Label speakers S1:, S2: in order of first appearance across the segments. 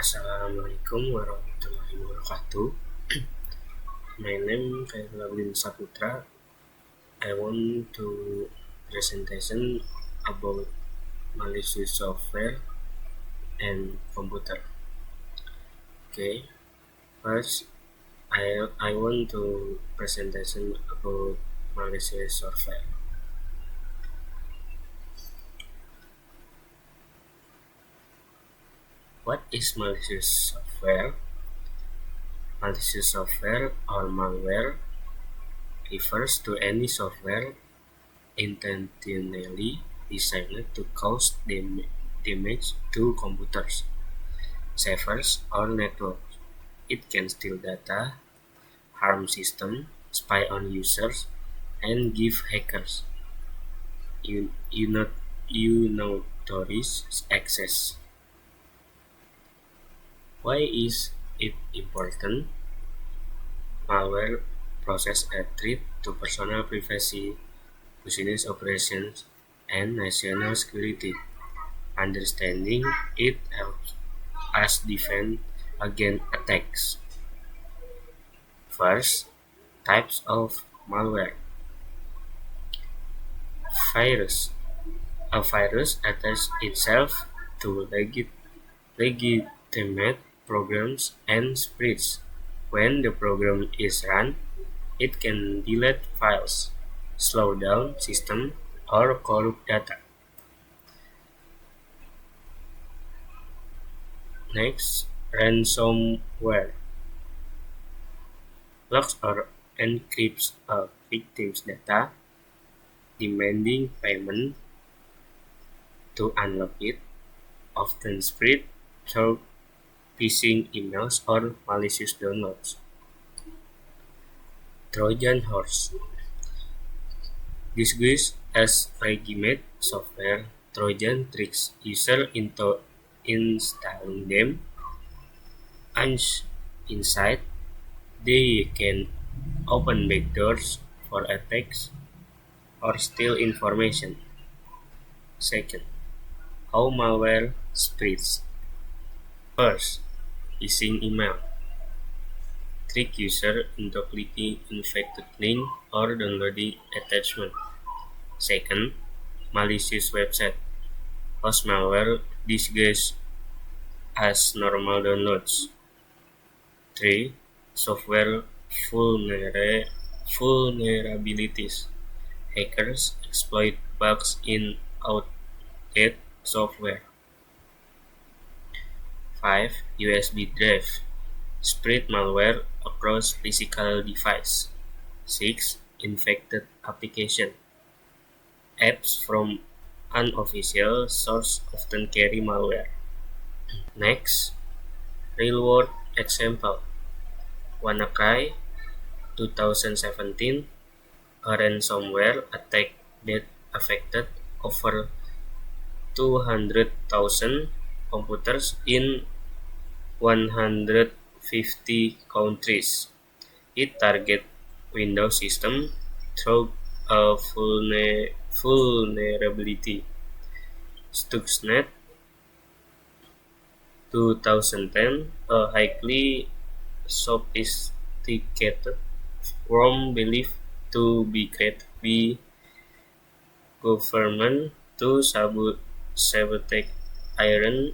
S1: Assalamualaikum warahmatullahi wabarakatuh. My name Khairul Saputra. I want to presentation about malicious software and computer. Okay, first I want to presentation about malicious software. What is malicious software? Malicious software or malware refers to any software intentionally designed to cause damage to computers, servers, or networks. It can steal data, harm systems, spy on users, and give hackers unauthorities access. Why is it important? Malware poses a threat to personal privacy, business operations, and national security. Understanding it helps us defend against attacks. First, types of malware. Virus. A virus attaches itself to legitimate programs and spreads. When the program is run, it can delete files, slow down system, or corrupt data. Next, ransomware. Locks or encrypts a victim's data, demanding payment to unlock it, often spread through phishing emails or malicious downloads. Trojan horse. Disguised as legitimate software, Trojan tricks users into installing them. Inside, they can open backdoors for attacks or steal information. Second, how malware spreads. First, phishing email. Trick user into clicking infected link or downloading attachment. Second, malicious website. Host malware disguised as normal downloads. 3. Software vulnerabilities. Hackers exploit bugs in outdated software. 5. USB drive. Spread malware across physical device. 6. Infected application. Apps from unofficial source often carry malware. Next, real-world example. WannaCry 2017, a ransomware attack that affected over 200,000 computers in 150 countries. It targeted Windows system through a vulnerability. Stuxnet 2010, a highly sophisticated worm believed to be created by government to sabotage Iran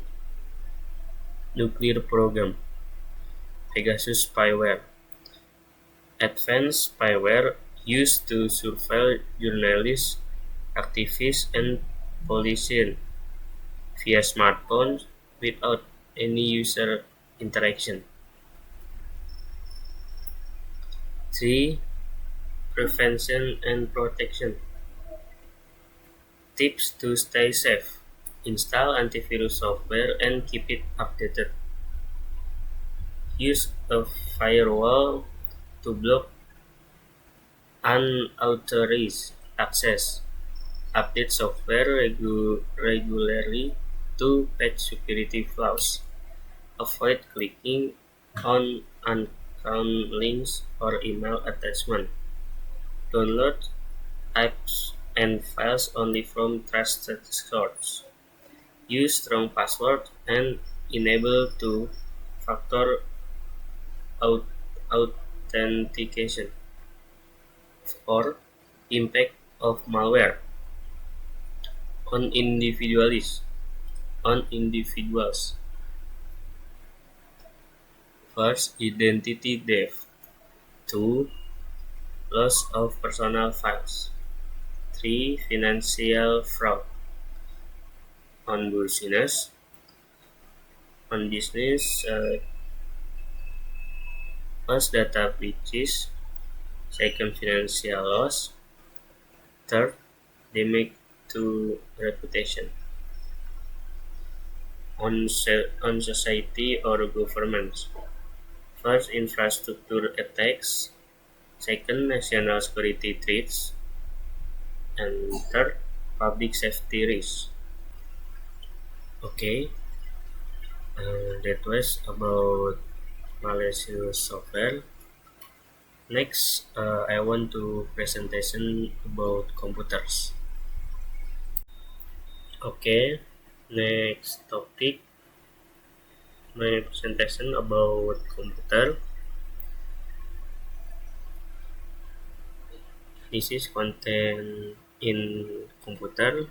S1: nuclear program. Pegasus spyware. Advanced spyware used to surveil journalists, activists, and politicians via smartphones without any user interaction. 3. Prevention and protection. Tips to stay safe. Install antivirus software and keep it updated. Use a firewall to block unauthorized access. Update software regularly to patch security flaws. Avoid clicking on uncount links or email attachments. Download apps and files only from trusted sources. use strong password, and enable two-factor au- authentication. Or impact of malware on individuals. First, identity theft. 2. Loss of personal files. 3. Financial fraud. On business, first, data breaches. Second, financial loss. Third, damage to reputation. On society or government. First, infrastructure attacks. Second, national security threats. And third, public safety risks. Okay, that was about malicious software. Next, I want to presentation about computers. Okay, next topic, my presentation about computer. This is content in computer.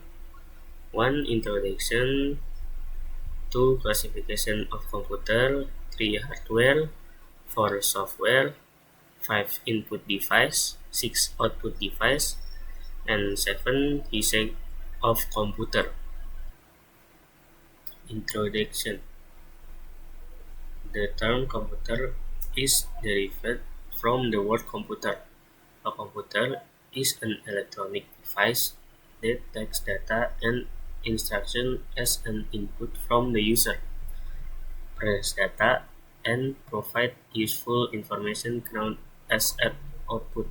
S1: 1. Introduction. 2. Classification of computer. 3. Hardware. 4. Software. 5. Input device. 6. Output device. And 7. Usage of computer. Introduction. The term computer is derived from the word computer. A computer is an electronic device that takes data and instruction as an input from the user, process data, and provide useful information known as an output.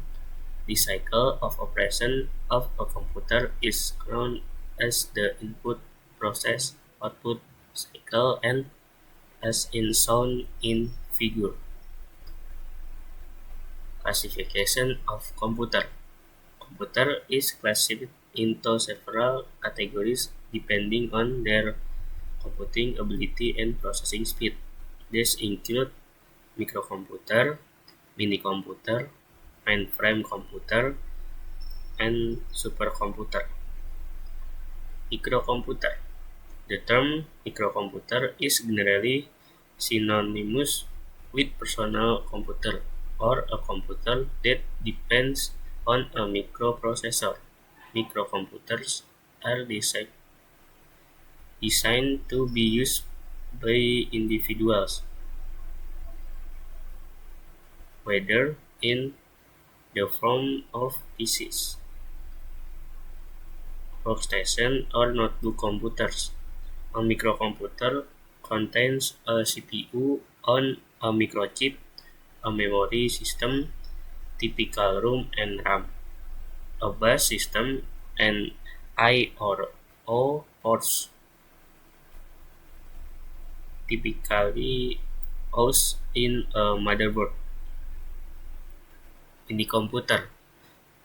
S1: The cycle of operation of a computer is known as the input, process, output cycle, and as in shown in figure. Classification of computer. Computer is classified into several categories depending on their computing ability and processing speed. These include microcomputer, minicomputer, mainframe computer, and supercomputer. Microcomputer. The term microcomputer is generally synonymous with personal computer or a computer that depends on a microprocessor. Microcomputers are designed to be used by individuals, whether in the form of PCs, workstation, or notebook computers. A microcomputer contains a CPU on a microchip, a memory system, typical ROM and RAM, a bus system, and I or O ports, typically housed in a motherboard. Minicomputer.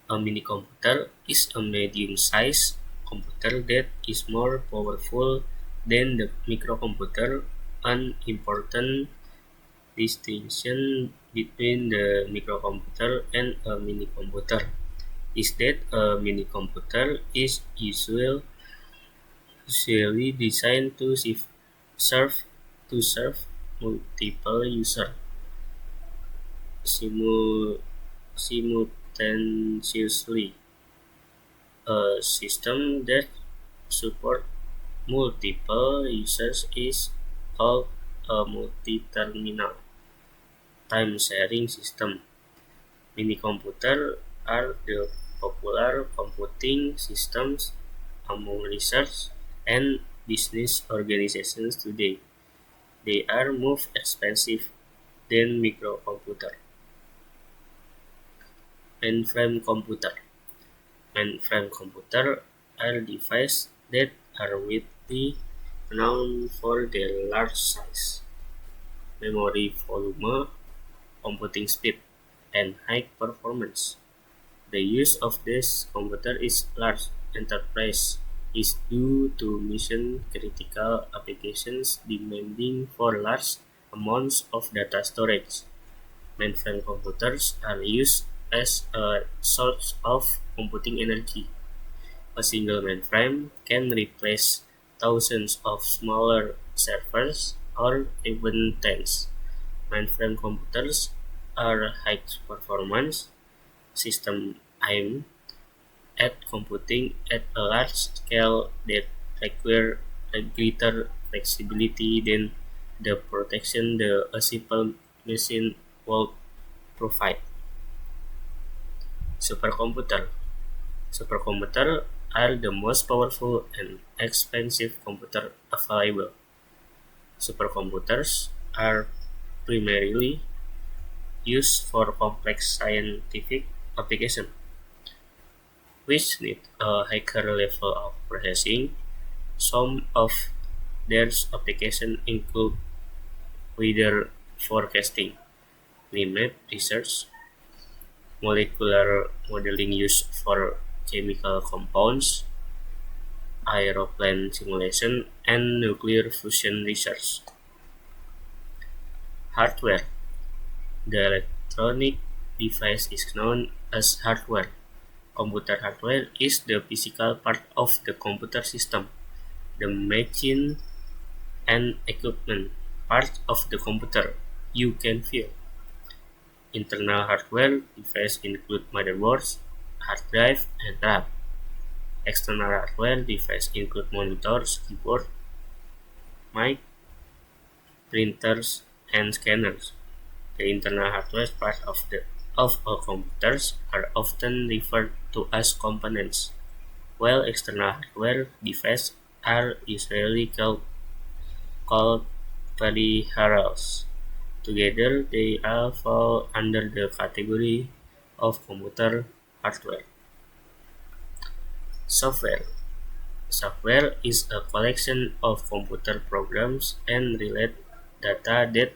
S1: A minicomputer is a medium-sized computer that is more powerful than the microcomputer. An important distinction between the microcomputer and a minicomputer is that a minicomputer is usually designed to serve multiple users simultaneously. A system that supports multiple users is called a multi-terminal time-sharing system. Mini-computers are the popular computing systems among research and business organizations today. They are more expensive than microcomputer. Mainframe computer. Mainframe computer are devices that are widely known for their large size, memory volume, computing speed, and high performance. The use of this computer is large enterprise is due to mission-critical applications demanding for large amounts of data storage. Mainframe computers are used as a source of computing energy. A single mainframe can replace thousands of smaller servers or even tens. Mainframe computers are high-performance systems aimed at computing at a large scale that require a greater flexibility than the protection a simple machine would provide. Supercomputer. Supercomputers are the most powerful and expensive computer available. Supercomputers are primarily used for complex scientific applications, which need a higher level of processing. Some of their applications include weather forecasting, climate research, molecular modeling used for chemical compounds, aeroplane simulation, and nuclear fusion research. Hardware. The electronic device is known as hardware. Computer hardware is the physical part of the computer system, the machine and equipment part of the computer you can feel. Internal hardware devices include motherboards, hard drive, and RAM. External hardware devices include monitors, keyboard, mic, printers, and scanners. The internal hardware part of a computers are often referred to as components, while external hardware devices are usually called peripherals. Together, they all fall under the category of computer hardware. Software. Software is a collection of computer programs and related data that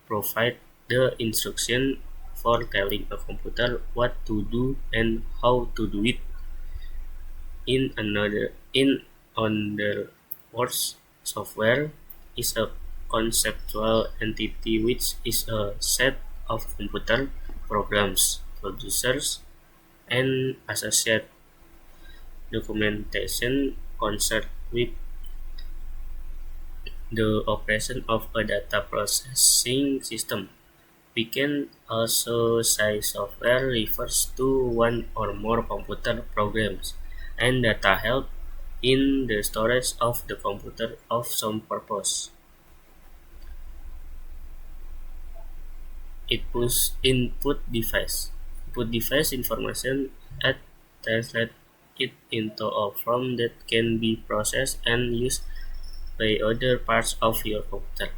S1: provide the instruction for telling a computer what to do and how to do it. In other words, software is a conceptual entity which is a set of computer programs, producers, and associated documentation concerned with the operation of a data processing system. We can also say software refers to one or more computer programs and data held in the storage of the computer of some purpose. Input device. Input device information and translate it into a form that can be processed and used by other parts of your computer.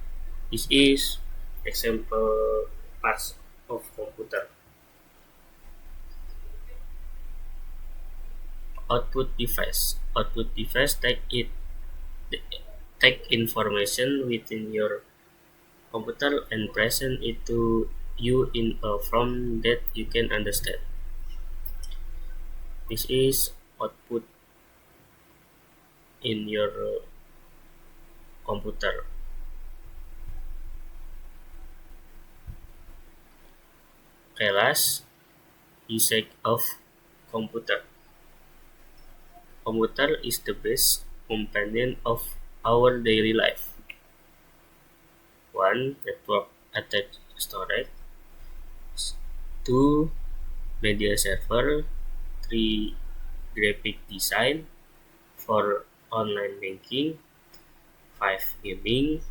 S1: This is example parts of computer. Output device. Output device take information within your computer and present it to you in a form that you can understand. This is output in your computer. Kelas usage of computer. Computer is the best companion of our daily life. 1. Network attached storage. 2. Media server. 3. Graphic design. 4. Online banking. 5. Gaming.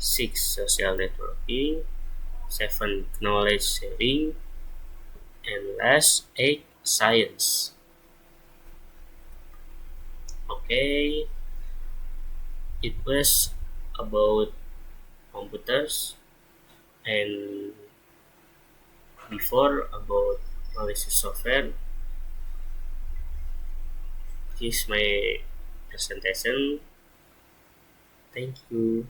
S1: 6. Social networking. 7. Knowledge sharing. And last, 8. Science. Okay, it was about computers and before about malicious software. This is my presentation. Thank you.